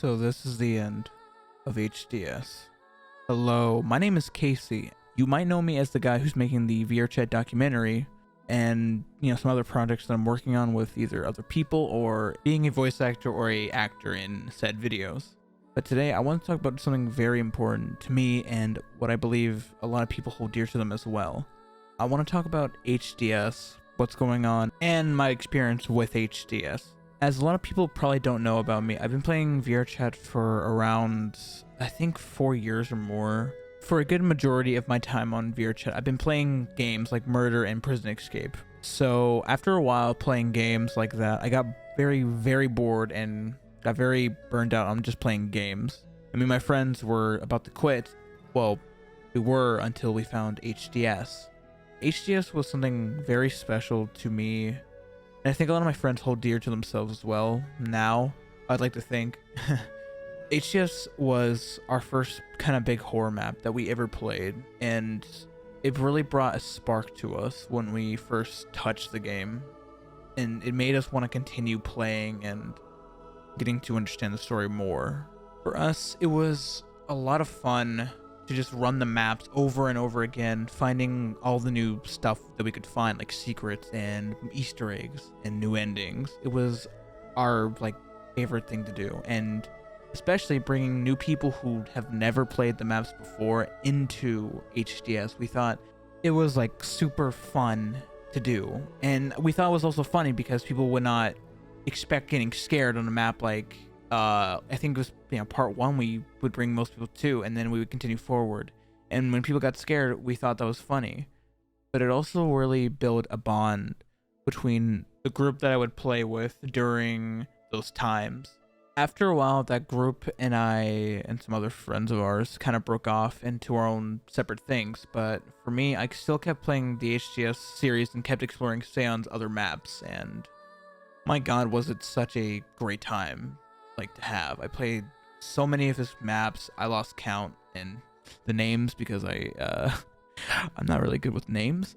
So this is the end of HDS. Hello, my name is Casey. You might know me as the guy who's making the VRChat documentary and, some other projects that I'm working on with either other people or being a voice actor or a actor in said videos. But today I want to talk about something very important to me and what I believe a lot of people hold dear to them as well. I want to talk about HDS, what's going on, and my experience with HDS. As a lot of people probably don't know about me, I've been playing VRChat for around, I think 4 years or more. For a good majority of my time on VRChat, I've been playing games like Murder and Prison Escape. So after a while playing games like that, I got very, very bored and got very burned out on just playing games. I mean, my friends were about to quit. Well, we were until we found HDS. HDS was something very special to me, and I think a lot of my friends hold dear to themselves as well. Now, I'd like to think. HDS was our first kind of big horror map that we ever played, and it really brought a spark to us when we first touched the game, and it made us want to continue playing and getting to understand the story more. For us, it was a lot of fun to just run the maps over and over again, finding all the new stuff that we could find, like secrets and Easter eggs and new endings. It was our favorite thing to do, and especially bringing new people who have never played the maps before into HDS. We thought it was super fun to do, and we thought it was also funny because people would not expect getting scared on a map I think it was part 1 we would bring most people to, and then we would continue forward. And when people got scared, we thought that was funny. But it also really built a bond between the group that I would play with during those times. After a while, that group and I and some other friends of ours kind of broke off into our own separate things. But for me, I still kept playing the HDS series and kept exploring Sayon's other maps, and my god, was it such a great time to have. I played so many of his maps. I lost count and the names because I'm not really good with names.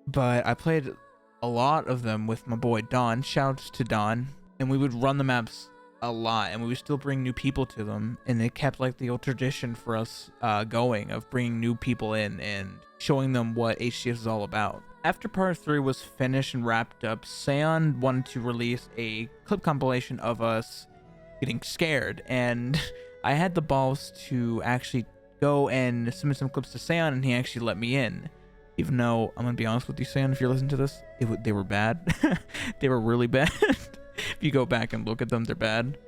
But I played a lot of them with my boy Don. Shouts to Don. And we would run the maps a lot, and we would still bring new people to them, and it kept the old tradition for us going of bringing new people in and showing them what HDS is all about. After part 3 was finished and wrapped up, Sayon wanted to release a clip compilation of us getting scared, and I had the balls to actually go and submit some clips to Sayon, and he actually let me in. Even though, I'm gonna be honest with you, Sayon, if you're listening to this, they were bad. They were really bad. If you go back and look at them, they're bad.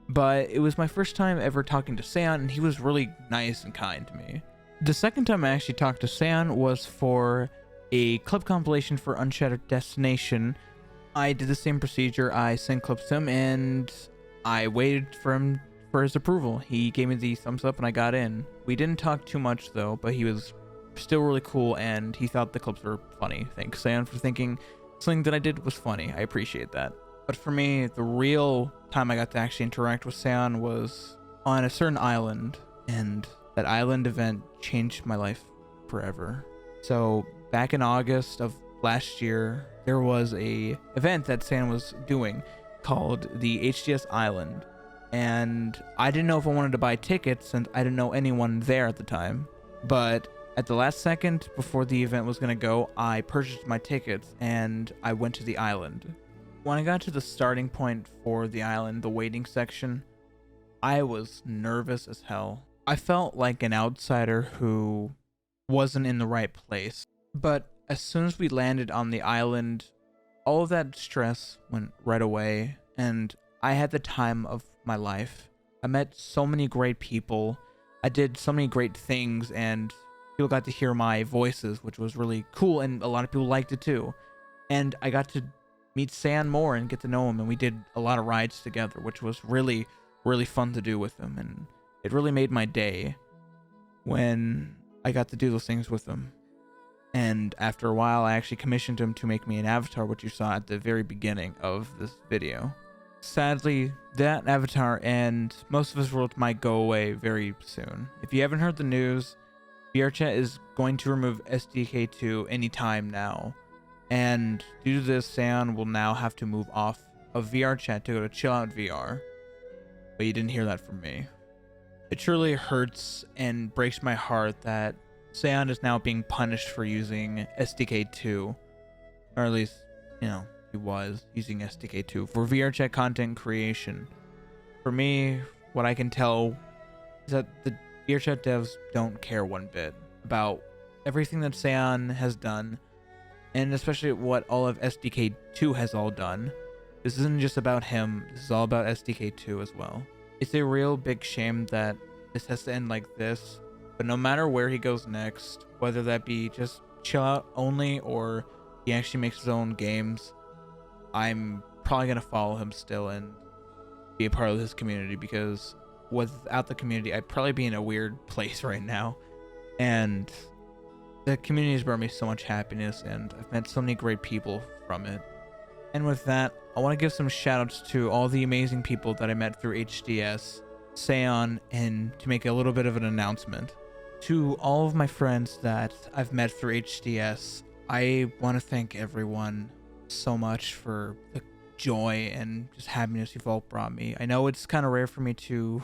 But it was my first time ever talking to Sayon, and he was really nice and kind to me. The second time I actually talked to Sayon was for a clip compilation for Unshattered Destination. I did the same procedure. I sent clips to him, and I waited for him for his approval. He gave me the thumbs up, and I got in. We didn't talk too much, though, but he was still really cool, and he thought the clips were funny. Thanks, Sayon, for thinking something that I did was funny. I appreciate that. But for me, the real time I got to actually interact with Sayon was on a certain island, and that island event changed my life forever. So back in August of last year, there was a event that Sayon was doing called the HDS Island, and I didn't know if I wanted to buy tickets since I didn't know anyone there at the time. But at the last second before the event was gonna go, I purchased my tickets and I went to the island. When I got to the starting point for the island, the waiting section, I was nervous as hell. I felt like an outsider who wasn't in the right place. But as soon as we landed on the island, all of that stress went right away, and I had the time of my life. I met so many great people. I did so many great things, and people got to hear my voices, which was really cool, and a lot of people liked it too. And I got to meet Sayon more and get to know him, and we did a lot of rides together, which was really, really fun to do with him, and it really made my day when I got to do those things with him. And after a while, I actually commissioned him to make me an avatar, which you saw at the very beginning of this video. Sadly, that avatar and most of his world might go away very soon. If you haven't heard the news, VRChat is going to remove SDK2 anytime now. And due to this, Sayon will now have to move off of VRChat to go to Chill Out VR. but you didn't hear that from me. It truly hurts and breaks my heart that Sayon is now being punished for using SDK2, or at least, you know, he was using SDK2 for VRChat content creation. For me, what I can tell is that the VRChat devs don't care one bit about everything that Sayon has done, and especially what all of SDK2 has all done. This isn't just about him, this is all about SDK2 as well. It's a real big shame that this has to end like this, but no matter where he goes next, whether that be just chill out only or he actually makes his own games, I'm probably going to follow him still and be a part of this community, because without the community, I'd probably be in a weird place right now. And the community has brought me so much happiness, and I've met so many great people from it. And with that, I want to give some shoutouts to all the amazing people that I met through HDS, Sayon, and to make a little bit of an announcement. To all of my friends that I've met through HDS, I want to thank everyone so much for the joy and just happiness you've all brought me. I know it's kind of rare for me to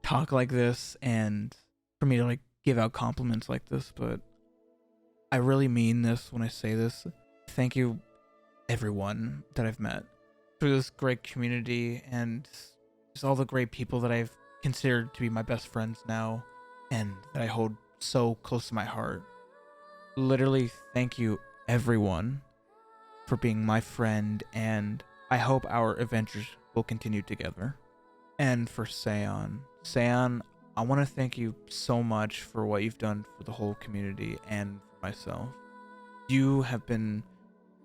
talk like this and for me to like give out compliments like this, but I really mean this when I say this. Thank you, everyone that I've met through this great community, and just all the great people that I've considered to be my best friends now and that I hold so close to my heart. Literally, thank you, everyone, for being my friend, and I hope our adventures will continue together. And for Sayon, I want to thank you so much for what you've done for the whole community and for myself. You have been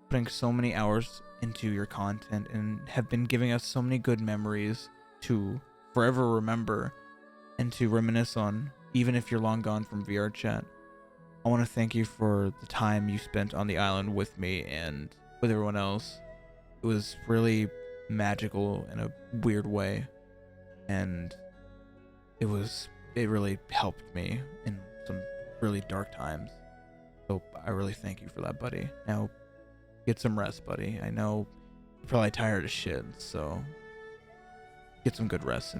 putting so many hours into your content and have been giving us so many good memories to forever remember and to reminisce on, even if you're long gone from VRChat. I want to thank you for the time you spent on the island with me and with everyone else. It was really magical in a weird way, and it really helped me in some really dark times. So I really thank you for that, buddy. Now get some rest, buddy. I know you're probably tired as shit, so get some good rest.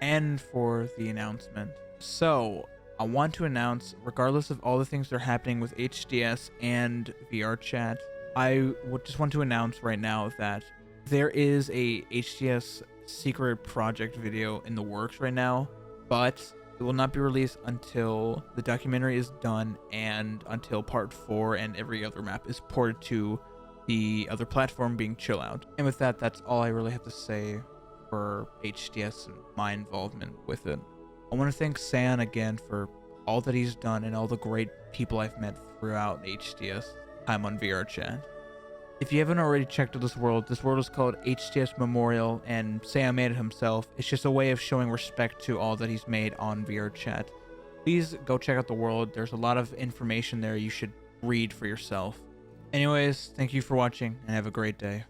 And for the announcement, so I want to announce, regardless of all the things that are happening with HDS and VRChat, I would just want to announce right now that there is a HDS secret project video in the works right now, but it will not be released until the documentary is done and until part 4 and every other map is ported to the other platform, being Chill Out. And with that, that's all I really have to say for HDS and my involvement with it. I want to thank Sayon again for all that he's done and all the great people I've met throughout HDS time on VRChat. If you haven't already checked out this world is called HDS Memorial, and Sayon made it himself. It's just a way of showing respect to all that he's made on VRChat. Please go check out the world. There's a lot of information there you should read for yourself. Anyways, thank you for watching and have a great day.